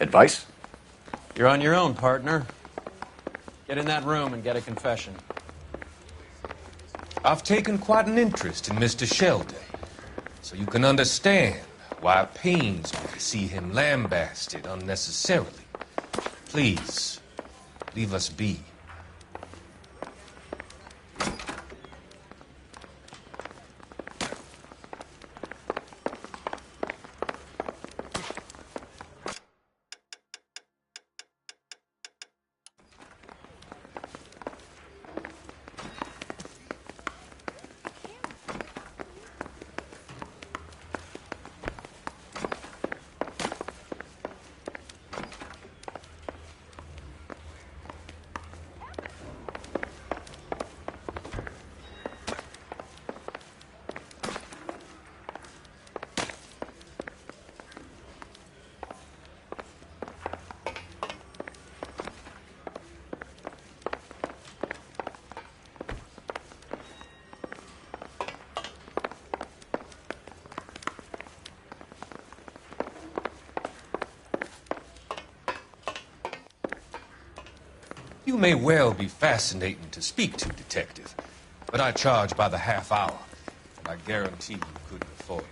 Advice? You're on your own, partner. Get in that room and get a confession. I've taken quite an interest in Mr. Sheldon, so you can understand why it pains me to see him lambasted unnecessarily. Please, leave us be. You may well be fascinating to speak to, Detective, but I charge by the half hour, and I guarantee you couldn't afford it.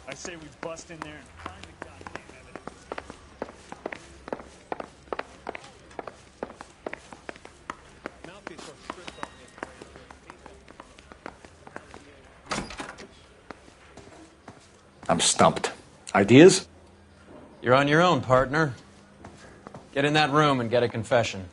I say we bust in there and find the goddamn evidence. Mouthpiece or script on this. I'm stumped. Ideas? You're on your own, partner. Get in that room and get a confession.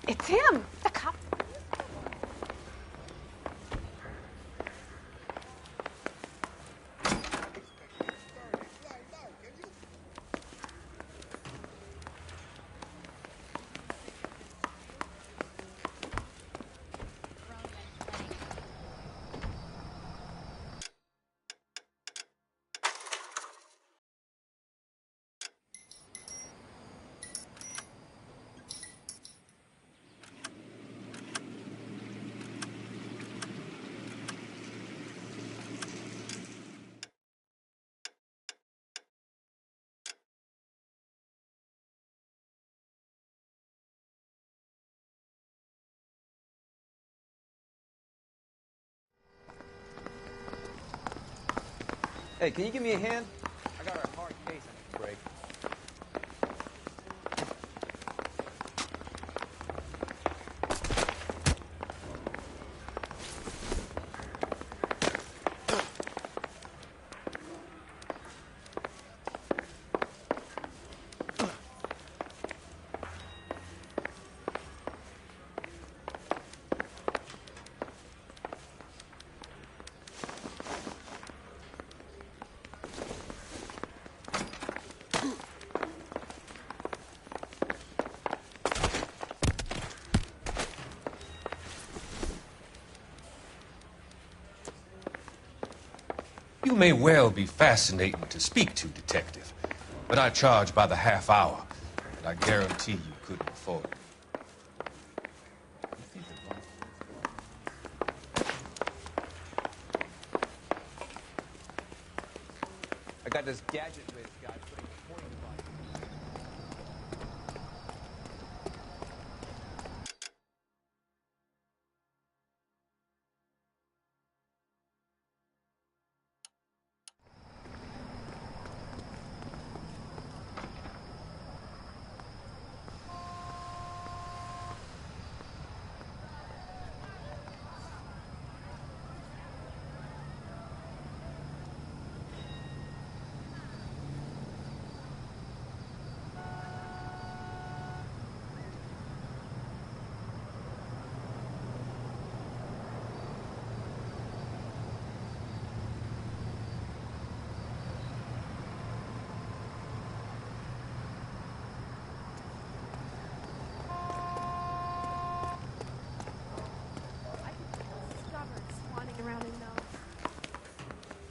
It's him, the cop. Hey, can you give me a hand? I got a hard case I need to break. may well be fascinating to speak to, Detective, but I charge by the half hour, and I guarantee you couldn't afford it. I got this gadget whiz guy putting a point device.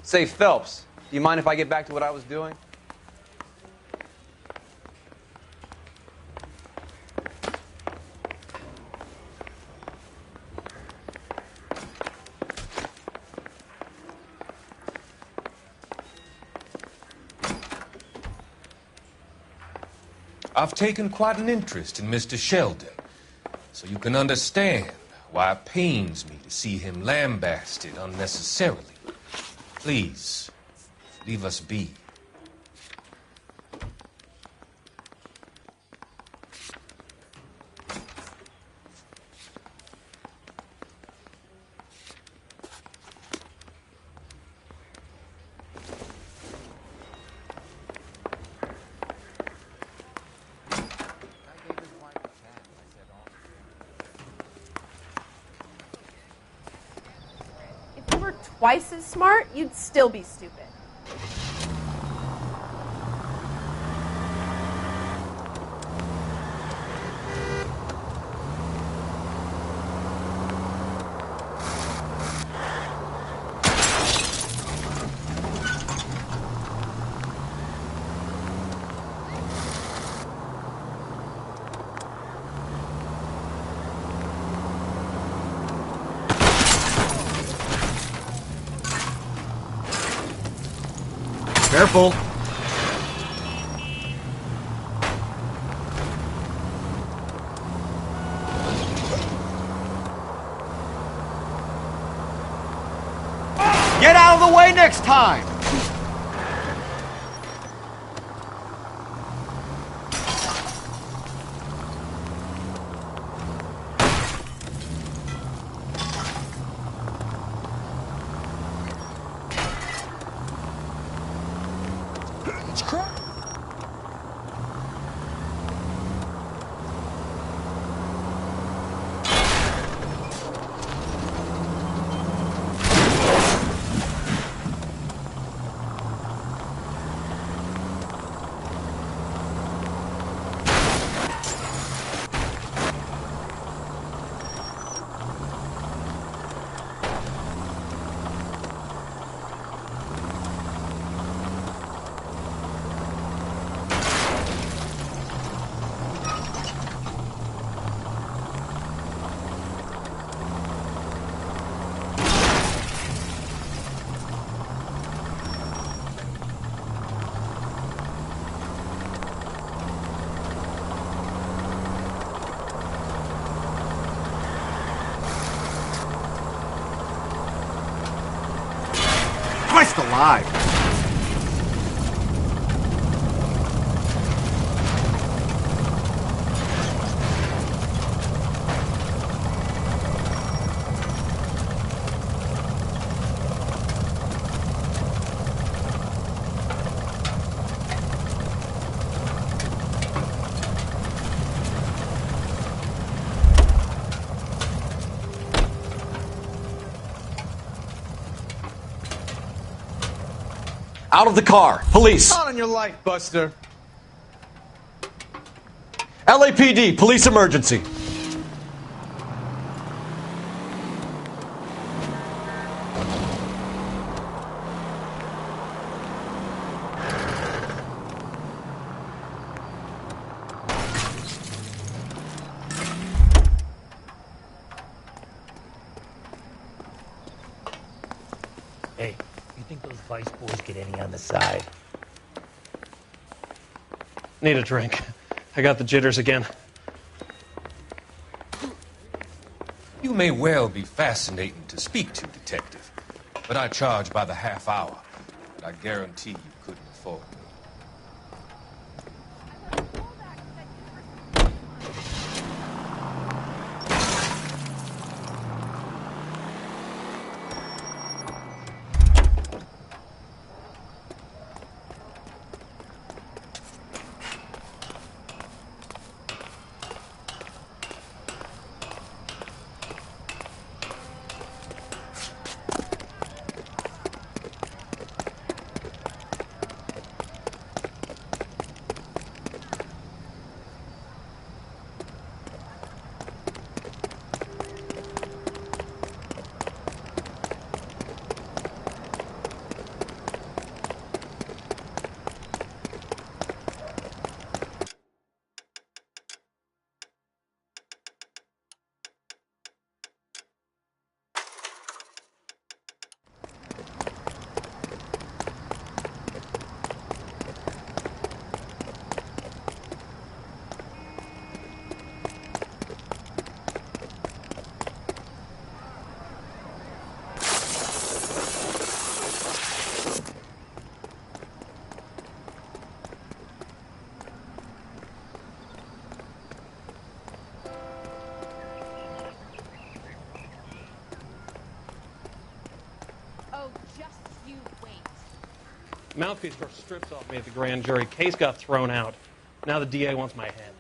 Say, Phelps, do you mind if I get back to what I was doing? I've taken quite an interest in Mr. Sheldon, so you can understand why it pains me to see him lambasted unnecessarily. Please, leave us be. If you were twice as smart, you'd still be stupid. Careful. Get out of the way next time! Christ alive! Out of the car! Police! Not on your life, Buster. LAPD! Police emergency! get any on the side? Need a drink. I got the jitters again. You may well be fascinating to speak to, Detective, but I charge by the half hour, and I guarantee you couldn't afford me. Oh, just you wait. Mouthpiece tore strips off me at the grand jury. Case got thrown out. Now the DA wants my head.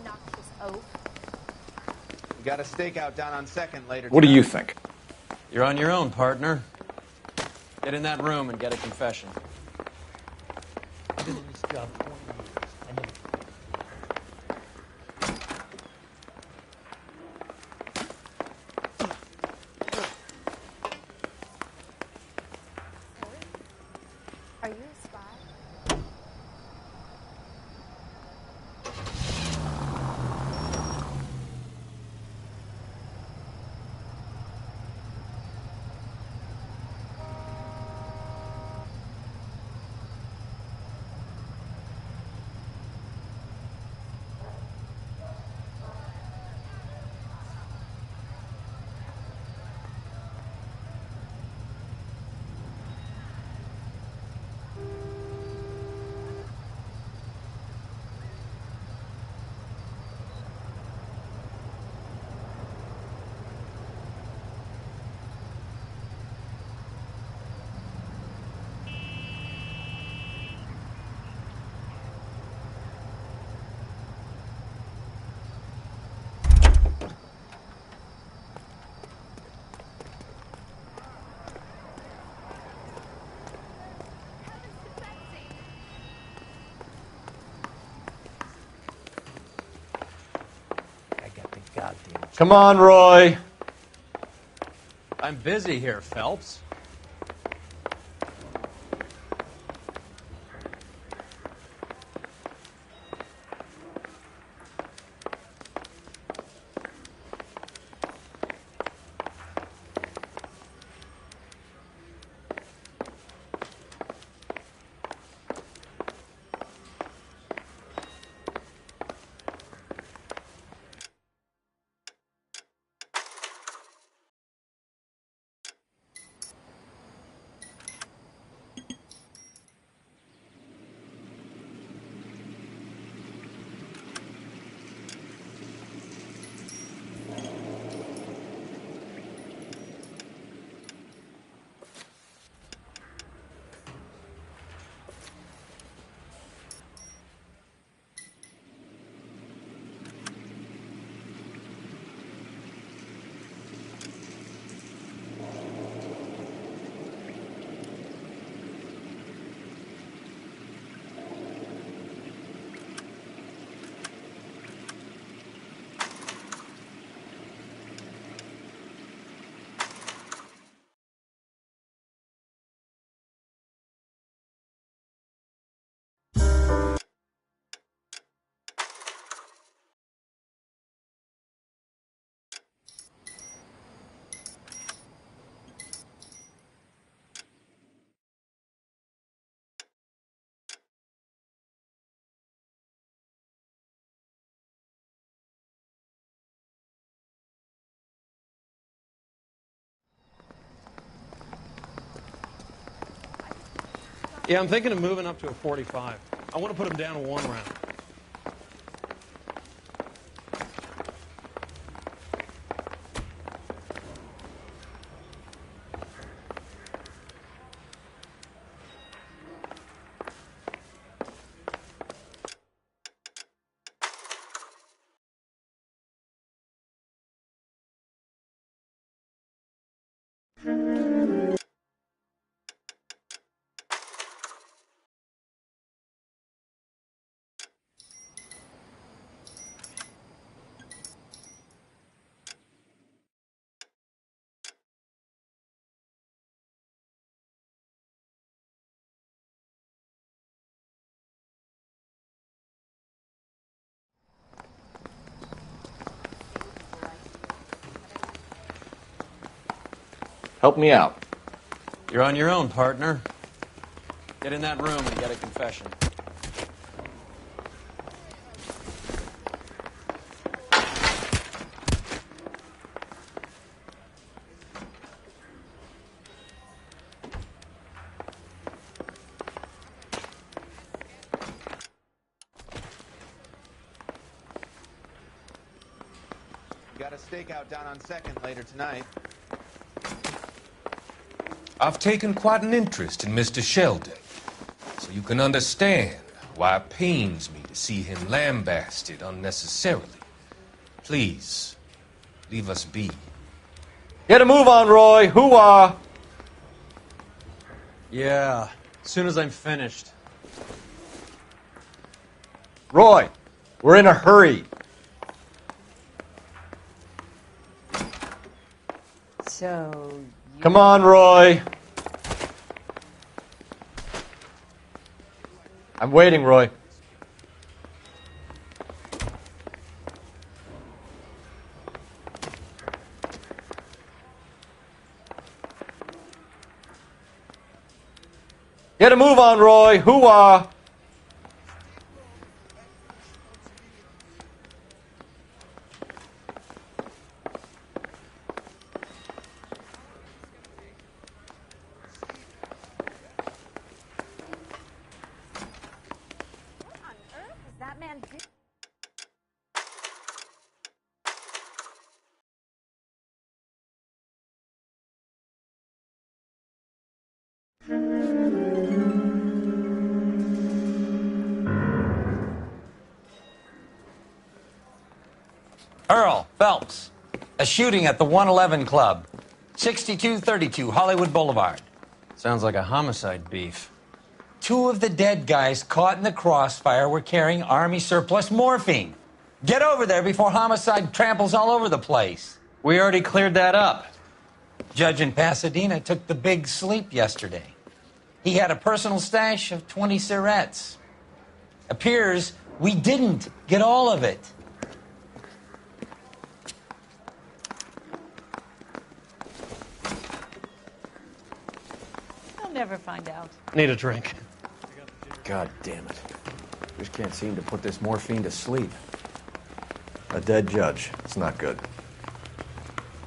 Noxious oaf. We got a stakeout down on 2nd later. What do you tonight. think? You're on your own, partner. Get in that room and get a confession. I've been in this job 20 years. I know. Are you a spy? Come on, Roy. I'm busy here, Phelps. Yeah, I'm thinking of moving up to a 45. I want to put him down one round. Help me out. You're on your own, partner. Get in that room and get a confession. Got a stakeout down on 2nd later tonight. I've taken quite an interest in Mr. Sheldon, so you can understand why it pains me to see him lambasted unnecessarily. Please, leave us be. Get a move on, Roy. Hoo-ah. Yeah, as soon as I'm finished. Roy, we're in a hurry. So, Come on, Roy. I'm waiting, Roy. Get a move on, Roy. Hoo-ah. What on earth is that man doing? Earl Phelps, a shooting at the 111 Club, 6232 Hollywood Boulevard. Sounds like a homicide beef. Two of the dead guys caught in the crossfire were carrying Army surplus morphine. Get over there before homicide tramples all over the place. We already cleared that up. Judge in Pasadena took the big sleep yesterday. He had a personal stash of 20 cigarettes. Appears we didn't get all of it. They'll never find out. Need a drink. God damn it. Just can't seem to put this morphine to sleep. A dead judge. It's not good.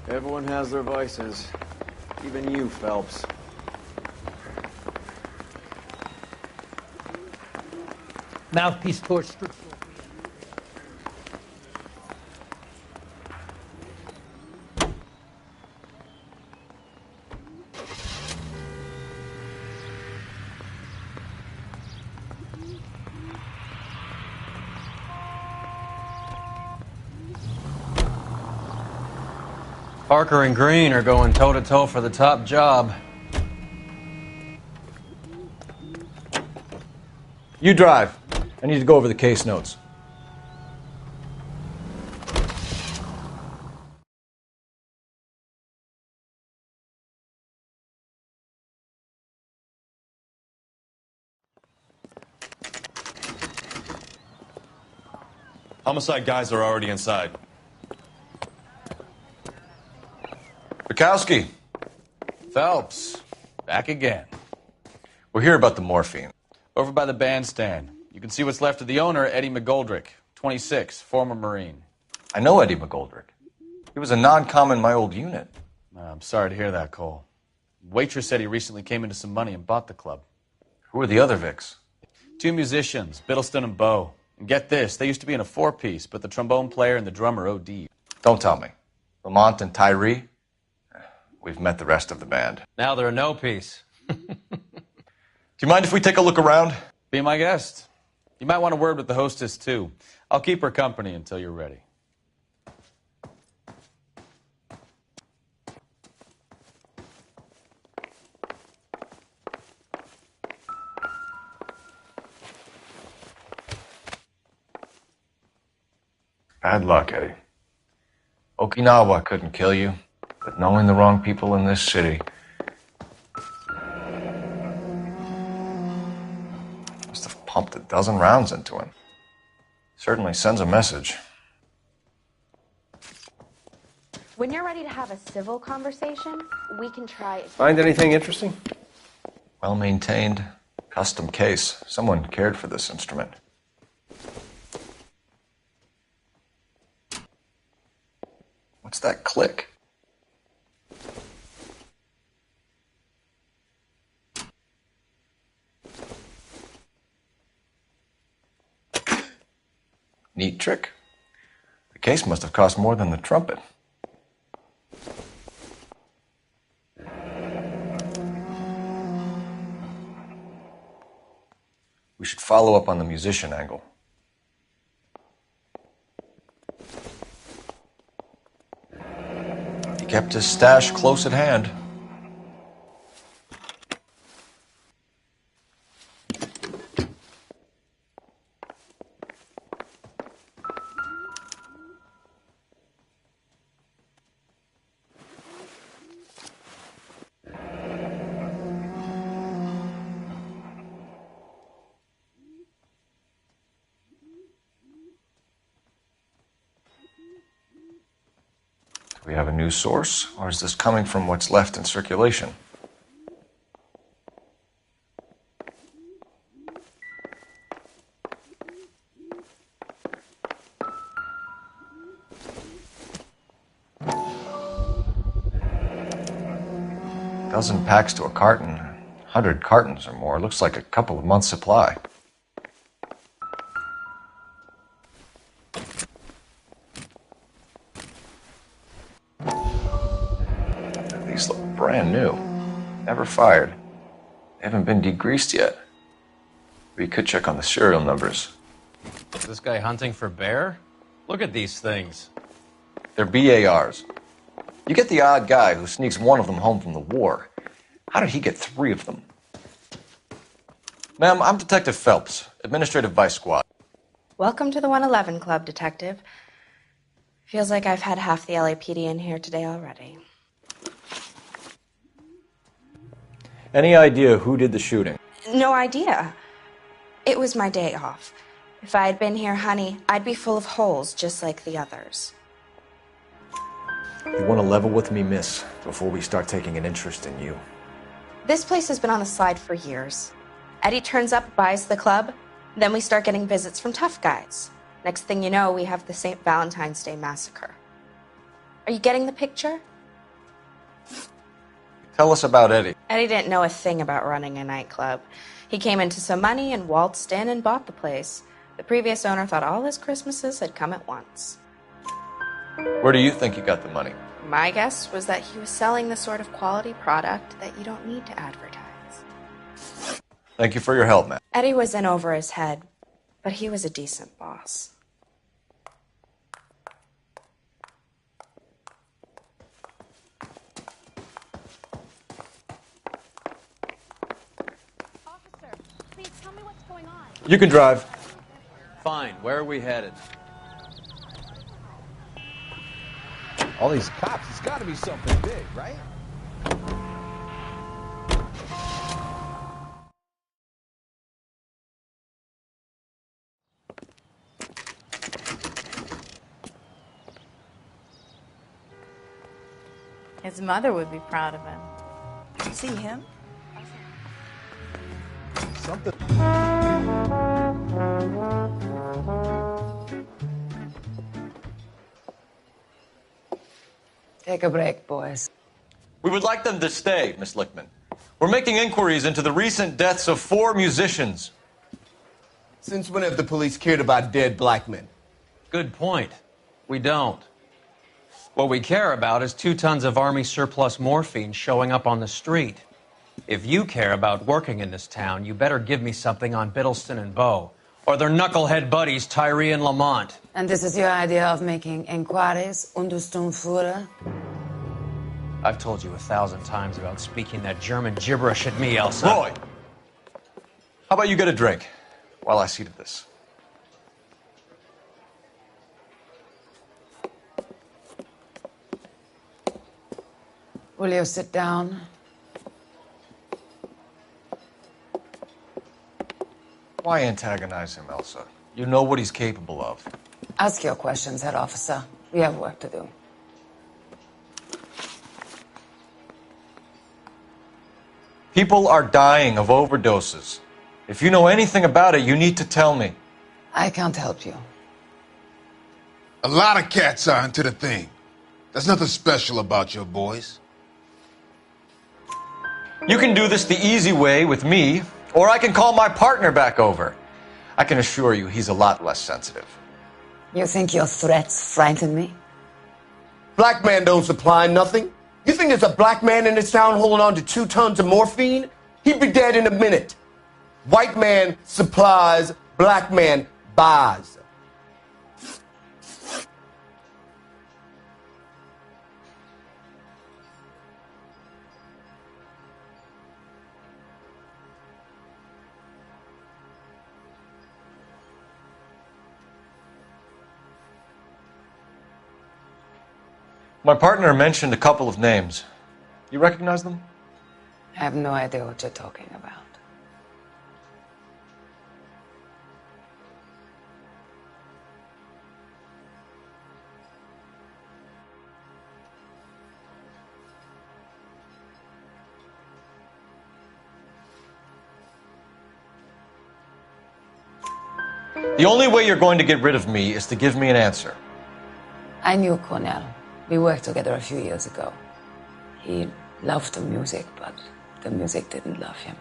Everyone has their vices. Even you, Phelps. Mouthpiece torch strips. Parker and Green are going toe-to-toe for the top job. You drive. I need to go over the case notes. Homicide guys are already inside. Bukowski, Phelps, back again. we're here about the morphine. Over by the bandstand. You can see what's left of the owner, Eddie McGoldrick, 26, former Marine. I know Eddie McGoldrick. He was a non-com in my old unit. I'm sorry to hear that, Cole. Waitress said he recently came into some money and bought the club. Who are the other Vics? 2 musicians, Biddleston and Bowe. And get this, they used to be in a 4-piece, but the trombone player and the drummer OD'd. Don't tell me. Lamont and Tyree? We've met the rest of the band. Now they're a no-piece. Do you mind if we take a look around? Be my guest. You might want a word with the hostess, too. I'll keep her company until you're ready. Bad luck, Eddie. Okinawa couldn't kill you, but knowing the wrong people in this city... must have pumped a dozen rounds into him. Certainly sends a message. When you're ready to have a civil conversation, we can try... Find anything interesting? Well-maintained, custom case. Someone cared for this instrument. What's that click? Neat trick. The case must have cost more than the trumpet. We should follow up on the musician angle. He kept his stash close at hand. Do we have a new source, or is this coming from what's left in circulation? Dozen packs to a carton, 100 cartons or more. Looks like a couple of months' supply. These look brand new. Never fired. They haven't been degreased yet. We could check on the serial numbers. Is this guy hunting for bear? Look at these things. They're BARs. You get the odd guy who sneaks one of them home from the war. How did he get 3 of them? Ma'am, I'm Detective Phelps, Administrative Vice Squad. Welcome to the 111 Club, Detective. Feels like I've had half the LAPD in here today already. Any idea who did the shooting? No idea. It was my day off. If I had been here, honey, I'd be full of holes just like the others. You want to level with me, miss, before we start taking an interest in you. This place has been on the slide for years. Eddie turns up, buys the club, then we start getting visits from tough guys. Next thing you know, we have the St. Valentine's Day massacre. Are you getting the picture? Tell us about Eddie. Eddie didn't know a thing about running a nightclub. He came into some money and waltzed in and bought the place. The previous owner thought all his Christmases had come at once. Where do you think he got the money? My guess was that he was selling the sort of quality product that you don't need to advertise. Thank you for your help, man. Eddie was in over his head, but he was a decent boss. Officer, please tell me what's going on. You can drive. Fine. Where are we headed? All these cops, it's got to be something big, right? His mother would be proud of him. Did you see him? Something. Take a break, boys. We would like them to stay, Miss Lichtman. We're making inquiries into the recent deaths of 4 musicians. Since when have the police cared about dead black men? Good point. We don't. What we care about is 2 tons of Army surplus morphine showing up on the street. If you care about working in this town, you better give me something on Biddleston and Bow, or their knucklehead buddies Tyree and Lamont. And this is your idea of making inquiries, Untersturmführer? I've told you 1,000 times about speaking that German gibberish at me, Elsa. Roy! How about you get a drink while I see to this? Will you sit down? Why antagonize him, Elsa? You know what he's capable of. Ask your questions, head officer. We have work to do. People are dying of overdoses. If you know anything about it, you need to tell me. I can't help you. A lot of cats are into the thing. There's nothing special about your boys. You can do this the easy way with me, or I can call my partner back over. I can assure you he's a lot less sensitive. You think your threats frighten me? Black man don't supply nothing. You think there's a black man in this town holding on to 2 tons of morphine? He'd be dead in a minute. White man supplies, black man buys. My partner mentioned a couple of names. You recognize them? I have no idea what you're talking about. The only way you're going to get rid of me is to give me an answer. I knew Cornell. We worked together a few years ago. He loved the music, but the music didn't love him.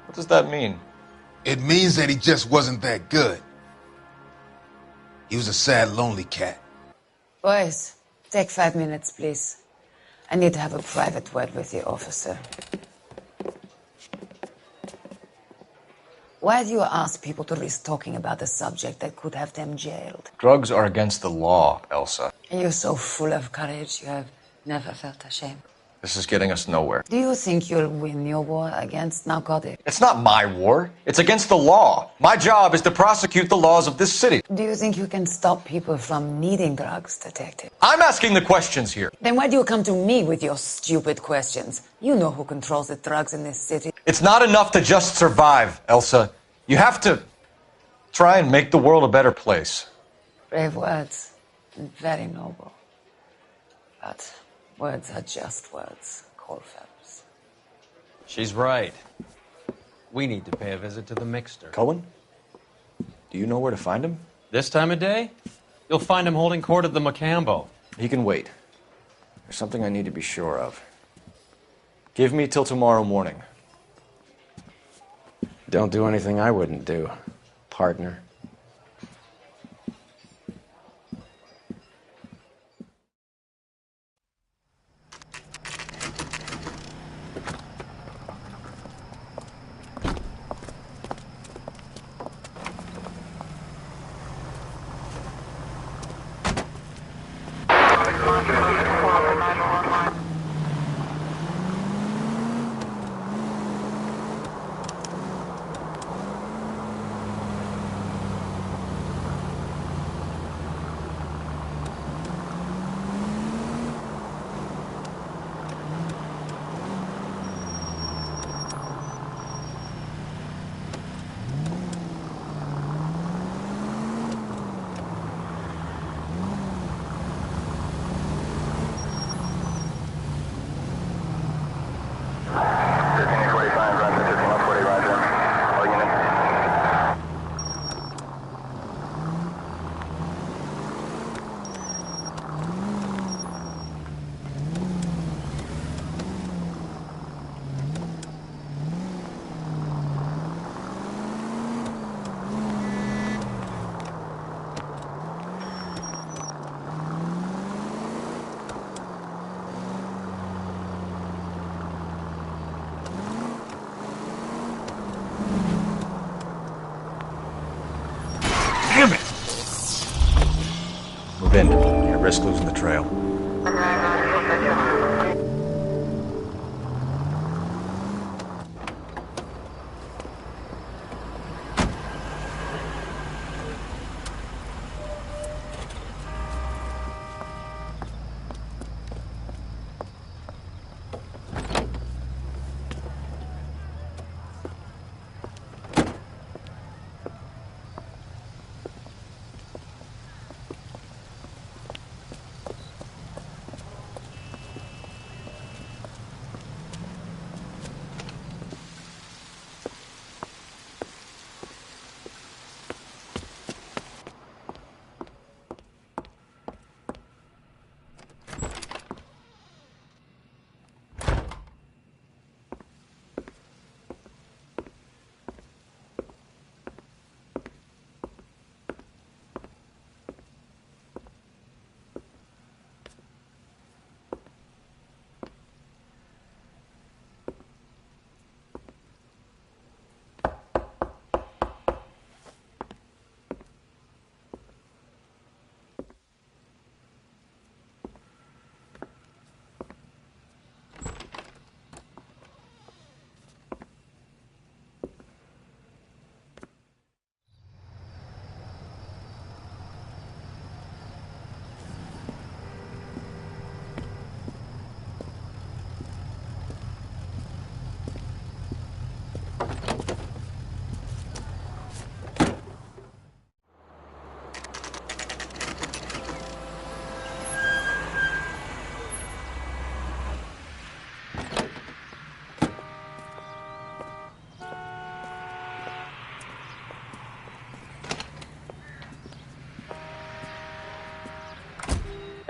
What does that mean? It means that he just wasn't that good. He was a sad, lonely cat. Boys, take 5 minutes, please. I need to have a private word with you, officer. Why do you ask people to risk talking about a subject that could have them jailed? Drugs are against the law, Elsa. And you're so full of courage, you have never felt ashamed. This is getting us nowhere. Do you think you'll win your war against narcotics? It's not my war. It's against the law. My job is to prosecute the laws of this city. Do you think you can stop people from needing drugs, detective? I'm asking the questions here. Then why do you come to me with your stupid questions? You know who controls the drugs in this city. It's not enough to just survive, Elsa. You have to try and make the world a better place. Brave words, and very noble. But words are just words, Colfax. She's right. We need to pay a visit to the Mixter. Cohen? Do you know where to find him? This time of day? You'll find him holding court at the Macambo. He can wait. There's something I need to be sure of. Give me till tomorrow morning. Don't do anything I wouldn't do, partner. Damn it! Move in. Can't risk losing the trail.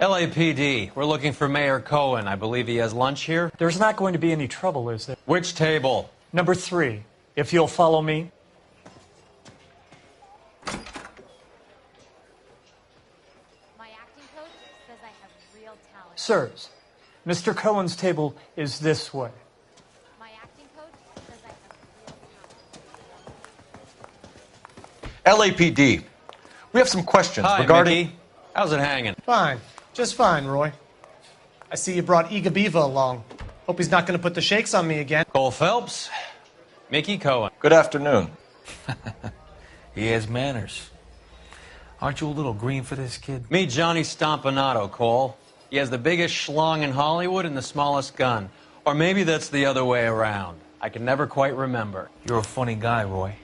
LAPD, we're looking for Mayor Cohen. I believe he has lunch here. There's not going to be any trouble, is there? Which table? Number 3, if you'll follow me. My acting coach says I have real talent. Sirs, Mr. Cohen's table is this way. My acting coach says I have real LAPD. We have some questions Hi, regarding... Mickey. How's it hanging? Fine. Just fine, Roy. I see you brought Igabiva along. Hope he's not going to put the shakes on me again. Cole Phelps, Mickey Cohen. Good afternoon. He has manners. Aren't you a little green for this kid? Meet Johnny Stompanato, Cole. He has the biggest schlong in Hollywood and the smallest gun. Or maybe that's the other way around. I can never quite remember. You're a funny guy, Roy.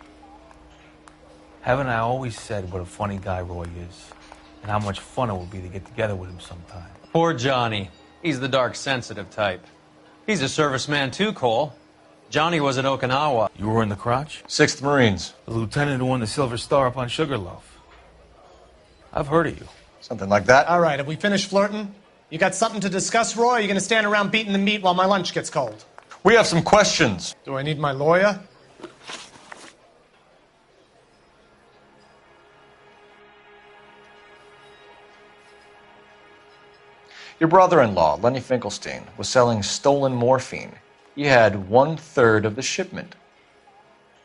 Haven't I always said what a funny guy Roy is? And how much fun it would be to get together with him sometime. Poor Johnny. He's the dark, sensitive type. He's a serviceman too, Cole. Johnny was at Okinawa. You were in the crotch? 6th Marines. The lieutenant who won the Silver Star up on Sugarloaf. I've heard of you. Something like that. All right, have we finished flirting? You got something to discuss, Roy, or are you going to stand around beating the meat while my lunch gets cold? We have some questions. Do I need my lawyer? Your brother-in-law, Lenny Finkelstein, was selling stolen morphine. He had 1/3 of the shipment.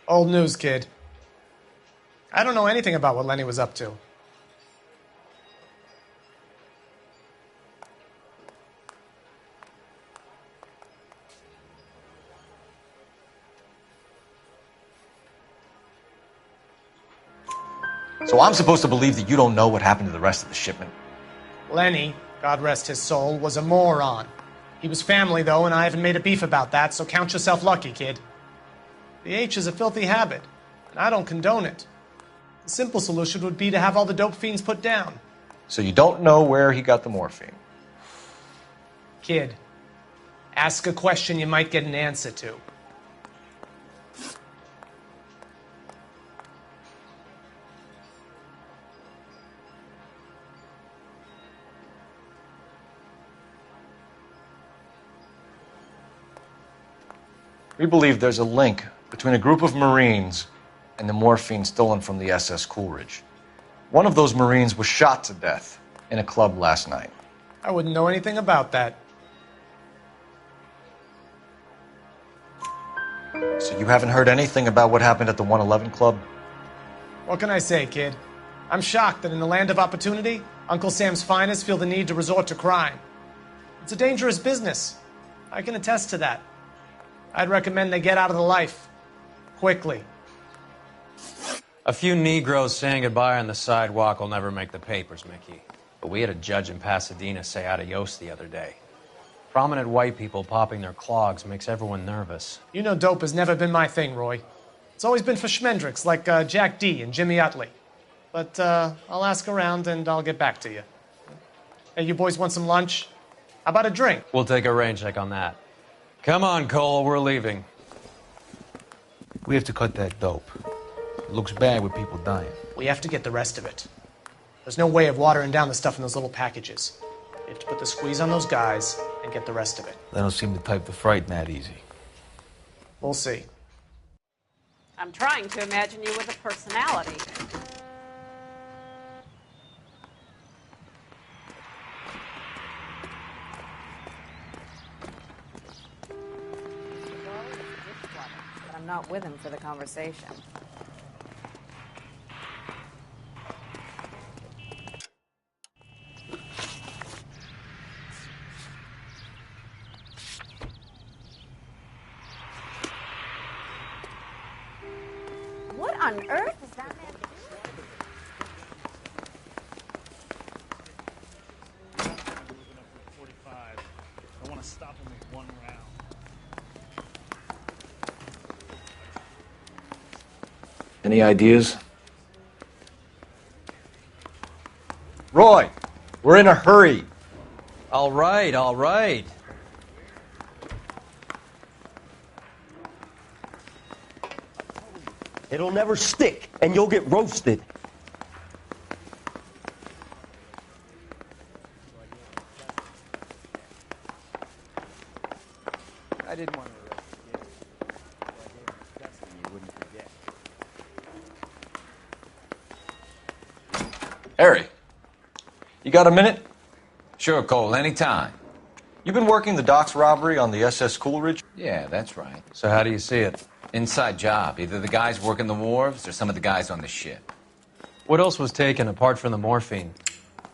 Old news, kid. I don't know anything about what Lenny was up to. So I'm supposed to believe that you don't know what happened to the rest of the shipment? Lenny, God rest his soul, was a moron. He was family, though, and I haven't made a beef about that, so count yourself lucky, kid. The H is a filthy habit, and I don't condone it. The simple solution would be to have all the dope fiends put down. So you don't know where he got the morphine? Kid, ask a question you might get an answer to. We believe there's a link between a group of Marines and the morphine stolen from the SS Coolidge. One of those Marines was shot to death in a club last night. I wouldn't know anything about that. So you haven't heard anything about what happened at the 111 Club? What can I say, kid? I'm shocked that in the land of opportunity, Uncle Sam's finest feel the need to resort to crime. It's a dangerous business. I can attest to that. I'd recommend they get out of the life. Quickly. A few Negroes saying goodbye on the sidewalk will never make the papers, Mickey. But we had a judge in Pasadena say adios the other day. Prominent white people popping their clogs makes everyone nervous. You know dope has never been my thing, Roy. It's always been for schmendricks like Jack D. and Jimmy Utley. But I'll ask around and I'll get back to you. Hey, you boys want some lunch? How about a drink? We'll take a rain check on that. Come on, Cole, we're leaving. We have to cut that dope. It looks bad with people dying. We have to get the rest of it. There's no way of watering down the stuff in those little packages. We have to put the squeeze on those guys and get the rest of it. They don't seem the type to frighten that easy. We'll see. I'm trying to imagine you with a personality. But I'm not with him for the conversation. What on earth is that man Moving up from 45. I want to stop him with one round. Any ideas? Roy, we're in a hurry. All right, all right. It'll never stick, and you'll get roasted. I didn't want to arrest you. So I gave him something you wouldn't forget. Harry, you got a minute? Sure, Cole, anytime. You've been working the docks robbery on the SS Coolidge? Yeah, that's right. So how do you see it? Inside job. Either the guys working the wharves or some of the guys on the ship. What else was taken apart from the morphine?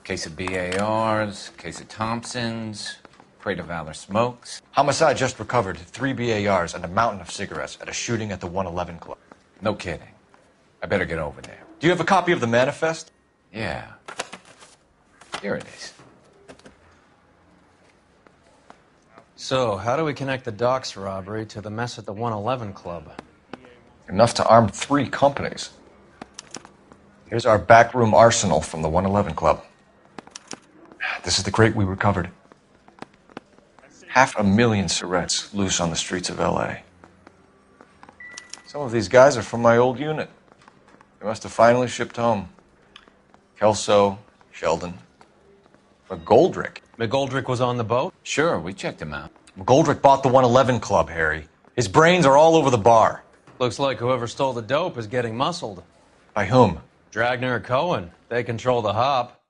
Case of BARs, case of Thompsons, Parade of Valor smokes. Homicide just recovered 3 BARs and a mountain of cigarettes at a shooting at the 111 Club. No kidding. I better get over there. Do you have a copy of the manifest? Yeah. Here it is. So, how do we connect the docks robbery to the mess at the 111 Club? Enough to arm 3 companies. Here's our backroom arsenal from the 111 Club. This is the crate we recovered. 500,000 cigarettes loose on the streets of L.A. Some of these guys are from my old unit. They must have finally shipped home. Kelso, Sheldon, McGoldrick. McGoldrick was on the boat? Sure, we checked him out. McGoldrick bought the 111 Club, Harry. His brains are all over the bar. Looks like whoever stole the dope is getting muscled. By whom? Dragner or Cohen. They control the hop.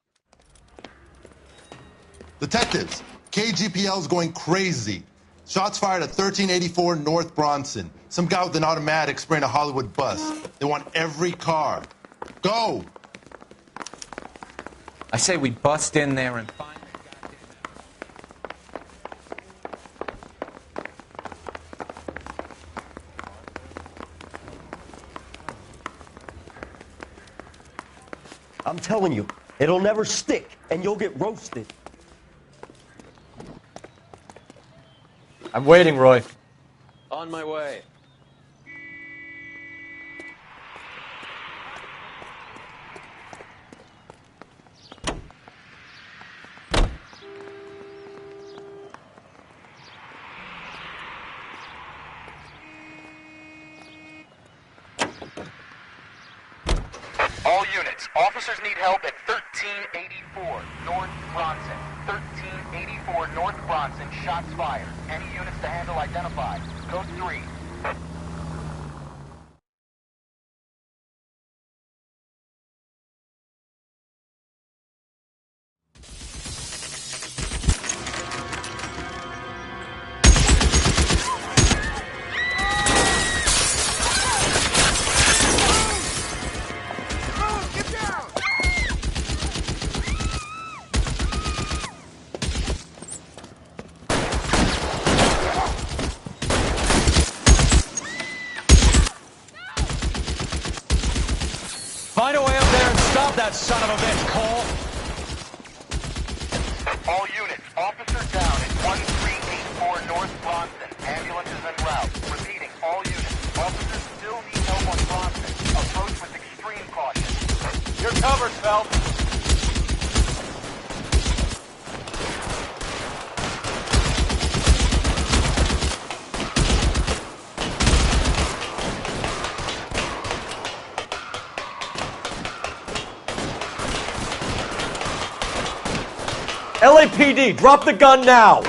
Detectives, KGPL's going crazy. Shots fired at 1384 North Bronson. Some guy with an automatic spraying a Hollywood bus. They want every car. Go! I say we bust in there and find I'm telling you, it'll never stick, and you'll get roasted. I'm waiting, Roy. On my way. All units, officers need help at 1384 North Bronson. 1384 North Bronson, shots fired. Any units to handle identified. Code 3. Find a way up there and stop that son of a bitch, Cole. All units, officer down at 1384 North Bronson. Ambulance is en route. Repeating, all units, officers still need help on Bronson. Approach with extreme caution. You're covered, Phelps. LAPD, drop the gun now!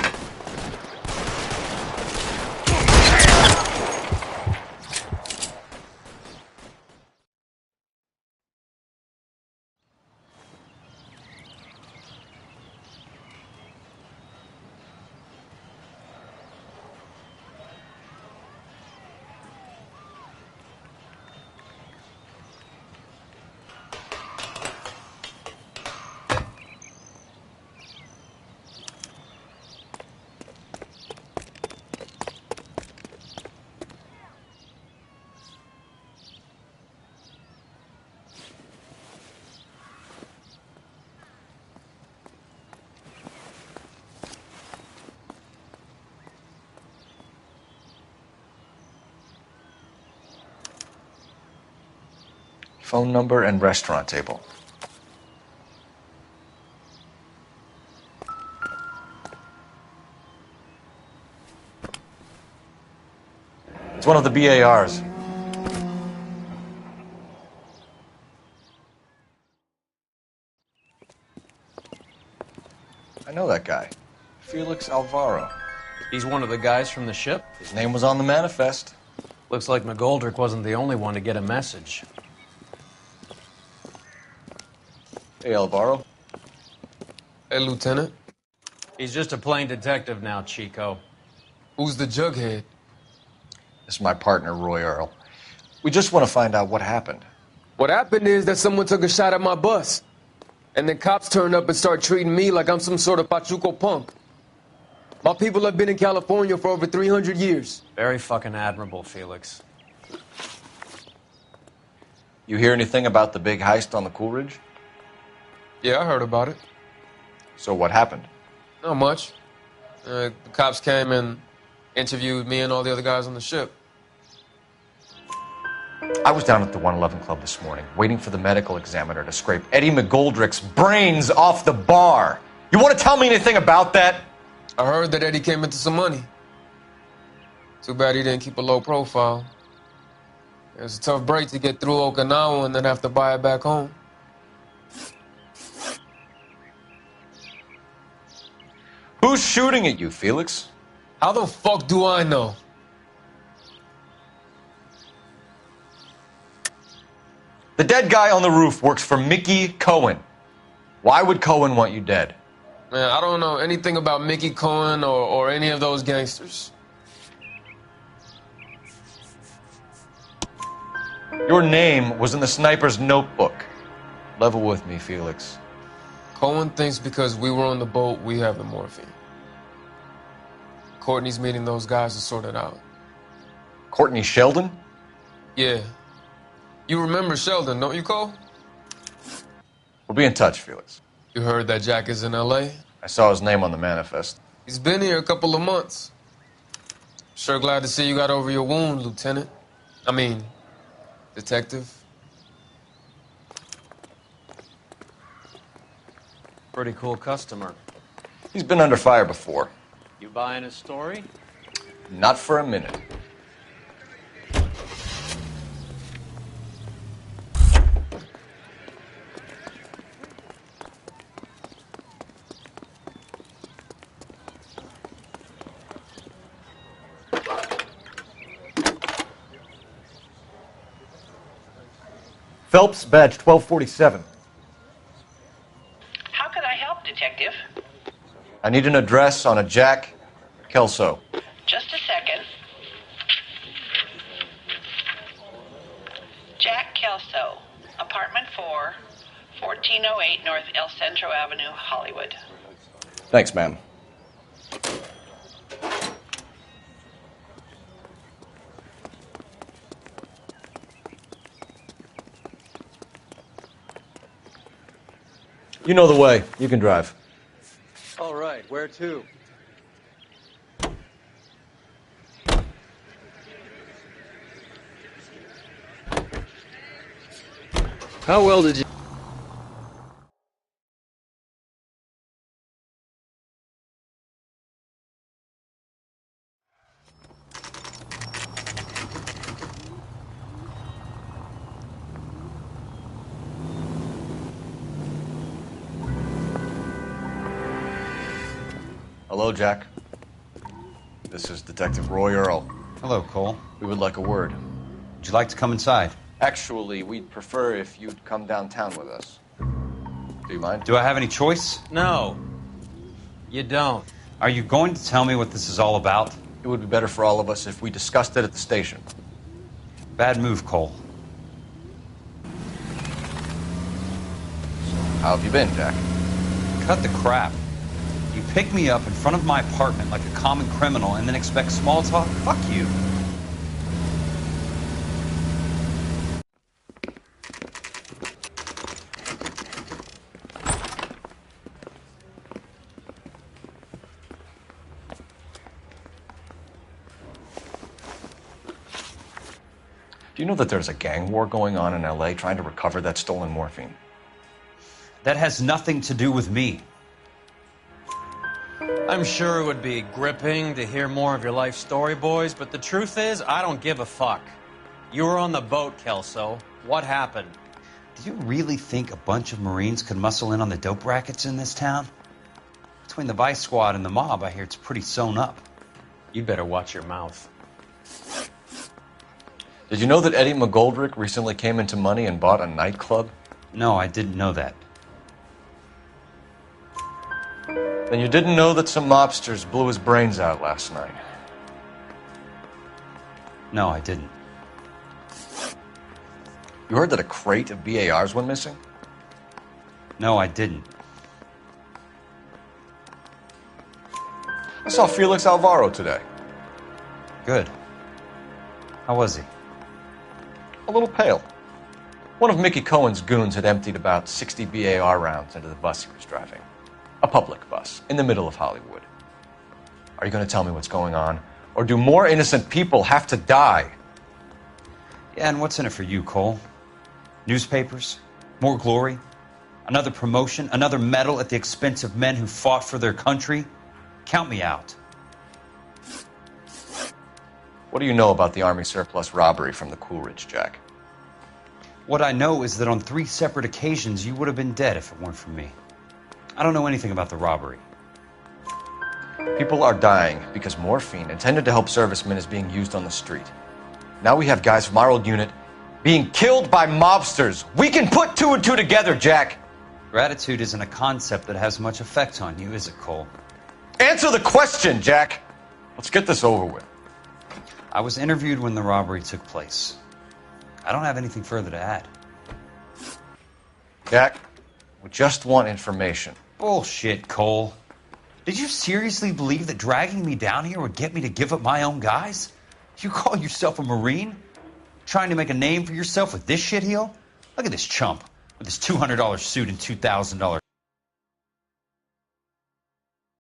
Phone number and restaurant table. It's one of the BARs. I know that guy. Felix Alvaro. He's one of the guys from the ship? His name was on the manifest. Looks like McGoldrick wasn't the only one to get a message. Hey, Alvaro. Hey, Lieutenant. He's just a plain detective now, Chico. Who's the jughead? This is my partner, Roy Earl. We just want to find out what happened. What happened is that someone took a shot at my bus. And then cops turned up and start treating me like I'm some sort of Pachuco punk. My people have been in California for over 300 years. Very fucking admirable, Felix. You hear anything about the big heist on the Coolidge? Yeah, I heard about it. So what happened? Not much. The cops came and interviewed me and all the other guys on the ship. I was down at the 111 Club this morning, waiting for the medical examiner to scrape Eddie McGoldrick's brains off the bar. You want to tell me anything about that? I heard that Eddie came into some money. Too bad he didn't keep a low profile. It was a tough break to get through Okinawa and then have to buy it back home. Who's shooting at you, Felix? How the fuck do I know? The dead guy on the roof works for Mickey Cohen. Why would Cohen want you dead? Man, I don't know anything about Mickey Cohen or any of those gangsters. Your name was in the sniper's notebook. Level with me, Felix. Cohen thinks because we were on the boat, we have the morphine. Courtney's meeting those guys to sort it out. Courtney Sheldon? Yeah. You remember Sheldon, don't you, Cole? We'll be in touch, Felix. You heard that Jack is in L.A.? I saw his name on the manifest. He's been here a couple of months. Sure glad to see you got over your wound, Lieutenant. I mean, Detective. Pretty cool customer. He's been under fire before. You buying his story? Not for a minute. Phelps, badge 1247. How can I help, Detective? I need an address on a Jack Kelso. Just a second. Jack Kelso, apartment 4, 1408 North El Centro Avenue, Hollywood. Thanks, ma'am. You know the way. You can drive. All right, where to? How well did you... Hello, Jack. This is Detective Roy Earl. Hello, Cole. We would like a word. Would you like to come inside? Actually, we'd prefer if you'd come downtown with us. Do you mind? Do I have any choice? No. You don't. Are you going to tell me what this is all about? It would be better for all of us if we discussed it at the station. Bad move, Cole. How have you been, Jack? Cut the crap. You pick me up in front of my apartment like a common criminal and then expect small talk? Fuck you. Do you know that there's a gang war going on in L.A. trying to recover that stolen morphine? That has nothing to do with me. I'm sure it would be gripping to hear more of your life story, boys, but the truth is, I don't give a fuck. You were on the boat, Kelso. What happened? Do you really think a bunch of Marines could muscle in on the dope rackets in this town? Between the Vice Squad and the mob, I hear it's pretty sewn up. You'd better watch your mouth. Did you know that Eddie McGoldrick recently came into money and bought a nightclub? No, I didn't know that. Then you didn't know that some mobsters blew his brains out last night? No, I didn't. You heard that a crate of BARs went missing? No, I didn't. I saw Felix Alvaro today. Good. How was he? A little pale. One of Mickey Cohen's goons had emptied about 60 BAR rounds into the bus he was driving. A public bus, in the middle of Hollywood. Are you going to tell me what's going on? Or do more innocent people have to die? Yeah, and what's in it for you, Cole? Newspapers? More glory? Another promotion? Another medal at the expense of men who fought for their country? Count me out. What do you know about the Army surplus robbery from the Coolidge, Jack? What I know is that on 3 separate occasions you would have been dead if it weren't for me. I don't know anything about the robbery. People are dying because morphine intended to help servicemen is being used on the street. Now we have guys from our old unit being killed by mobsters. We can put 2 and 2 together, Jack. Gratitude isn't a concept that has much effect on you, is it, Cole? Answer the question, Jack. Let's get this over with. I was interviewed when the robbery took place. I don't have anything further to add. Jack, we just want information. Bullshit, Cole. Did you seriously believe that dragging me down here would get me to give up my own guys? You call yourself a Marine? Trying to make a name for yourself with this shitheel? Look at this chump with his $200 suit and $2,000